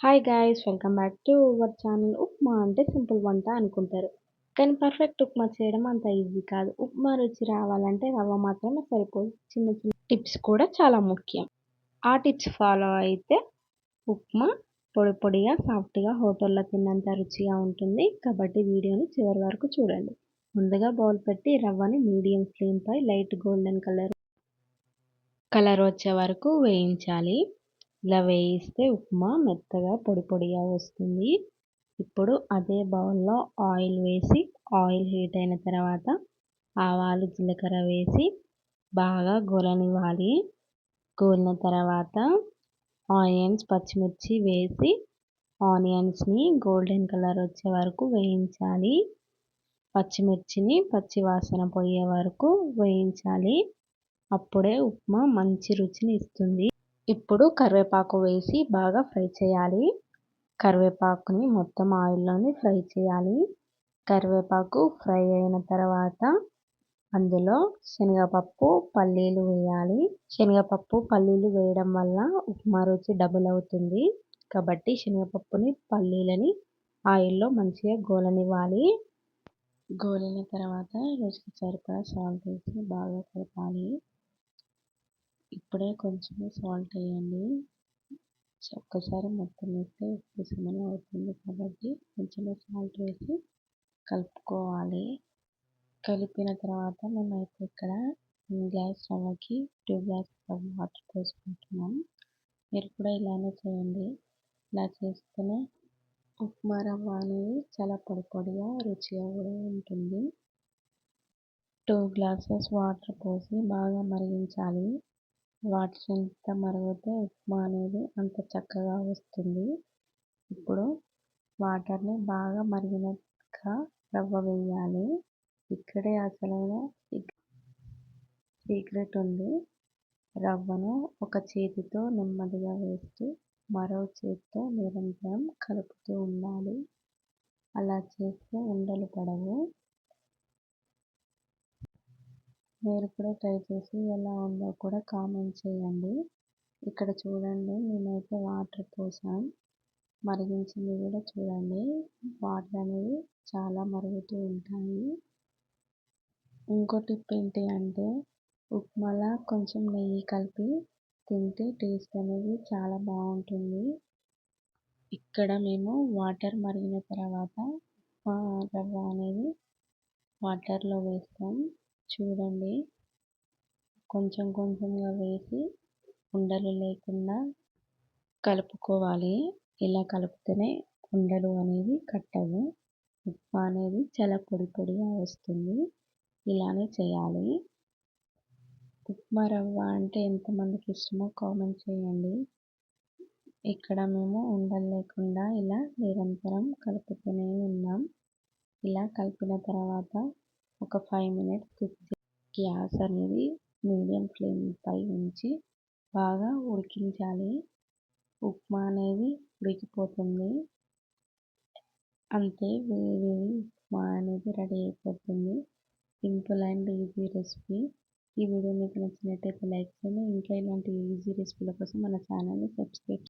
Hi guys welcome back to our channel. Upma అంటే simple వంట అనుకుంటారు, కానీ పర్ఫెక్ట్ ఉప్మా చేయడం అంత ఈజీ కాదు. ఉప్మా రుచి రావాలంటే రవ్వ మాత్రమే సరిపోదు, చిన్న చిన్న టిప్స్ కూడా చాలా ముఖ్యం. ఆ టిప్స్ ఫాలో అయితే ఉప్మా పొడి పొడిగా సాఫ్ట్గా హోటల్లో తిన్నంత రుచిగా ఉంటుంది. కాబట్టి వీడియోని చివరి వరకు చూడండి. ముందుగా బౌల్ పెట్టి రవ్వని మీడియం ఫ్లేమ్పై లైట్ గోల్డెన్ కలర్ వచ్చే వరకు వేయించాలి. ఇలా వేయిస్తే ఉప్మా మెత్తగా పొడి పొడిగా వస్తుంది. ఇప్పుడు అదే బౌల్లో ఆయిల్ వేసి ఆయిల్ హీట్ అయిన తర్వాత ఆవాలు జీలకర్ర వేసి బాగా గోలనివ్వాలి. గోలిన తర్వాత ఆనియన్స్ పచ్చిమిర్చి వేసి ఆనియన్స్ని గోల్డెన్ కలర్ వచ్చే వరకు వేయించాలి. పచ్చిమిర్చిని పచ్చి వాసన పోయే వరకు వేయించాలి. అప్పుడే ఉప్మా మంచి రుచిని ఇస్తుంది. ఇప్పుడు కరివేపాకు వేసి బాగా ఫ్రై చేయాలి. కరివేపాకుని మొత్తం ఆయిల్లోనే ఫ్రై చేయాలి. కరివేపాకు ఫ్రై అయిన తర్వాత అందులో శనగపప్పు పల్లీలు వేయాలి. శనగపప్పు పల్లీలు వేయడం వల్ల ఉప్మా రుచి డబుల్ అవుతుంది. కాబట్టి శనగపప్పుని పల్లీలని ఆయిల్లో మంచిగా గోలనివ్వాలి. గోలిన తర్వాత రుచికి సరిపడా సాల్ట్ వేసి బాగా కలపాలి. ఇప్పుడే కొంచెం సాల్ట్ వేయండి. ఒక్కసారి మొత్తం వేస్తే ఉప్పు సమానం అవుతుంది, కాబట్టి కొంచెం సాల్ట్ వేసి కలుపుకోవాలి. కలిపిన తర్వాత మేమైతే ఇక్కడ గ్లాస్ రవ్వకి 2 గ్లాసెస్ ఆఫ్ వాటర్ పోసుకుంటున్నాం. మీరు కూడా ఇలానే చేయండి. ఇలా చేస్తేనే ఉప్మా రవ్వ అనేది చాలా పొడి పొడిగా రుచిగా కూడా ఉంటుంది. 2 గ్లాసెస్ వాటర్ పోసి బాగా మరిగించాలి. వాటర్ ఎంత మరిగితే ఉప్మా అనేది అంత చక్కగా వస్తుంది. ఇప్పుడు వాటర్ని బాగా మరిగినాక రవ్వ వేయాలి. ఇక్కడే అసలైన సీక్రెట్ ఉంది. రవ్వను ఒక చేతితో నెమ్మదిగా వేస్తూ మరో చేతితో నిరంతరం కలుపుతూ ఉండాలి. అలా చేస్తే ఉండలు పడవు. మీరు కూడా ట్రై చేసి ఎలా ఉందో కూడా కామెంట్ చేయండి. ఇక్కడ చూడండి, మేమైతే వాటర్ పోసాం. మరిగించింది కూడా చూడండి. వాటర్ అనేవి చాలా మరుగుతూ ఉంటాయి. ఇంకో టిప్ ఏంటి అంటే ఉప్మాలా కొంచెం నెయ్యి కలిపి తింటే టేస్ట్ అనేది చాలా బాగుంటుంది. ఇక్కడ మేము వాటర్ మరిగిన తర్వాత రవ్వ అనేది వాటర్లో వేస్తాం. చూడండి, కొంచెం కొంచెంగా వేసి ఉండలు లేకుండా కలుపుకోవాలి. ఇలా కలిపితేనే ఉండలు అనేవి కట్టవు. ఉప్మా అనేది చాలా పొడి పొడిగా వస్తుంది. ఇలానే చేయాలి. ఉప్మా రవ్వ అంటే ఎంతమందికి ఇష్టమో కామెంట్ చేయండి. ఇక్కడ మేము ఉండలు లేకుండా ఇలా నిరంతరం కలుపుతూనే ఉన్నాం. ఇలా కలిపిన తర్వాత ఒక 5 minutes గ్యాస్ అనేది మీడియం ఫ్లేమ్ పై ఉంచి బాగా ఉడికించాలి. ఉప్మా అనేది ఉడికిపోతుంది. అంతే, వేడి వేడి ఉప్మా అనేది రెడీ అయిపోతుంది. Simple and easy recipe. ఈ వీడియో మీకు నచ్చినట్టయితే లైక్ చేయండి. ఇంకా ఇలాంటి ఈజీ రెసిపీల కోసం మన ఛానల్ని సబ్స్క్రైబ్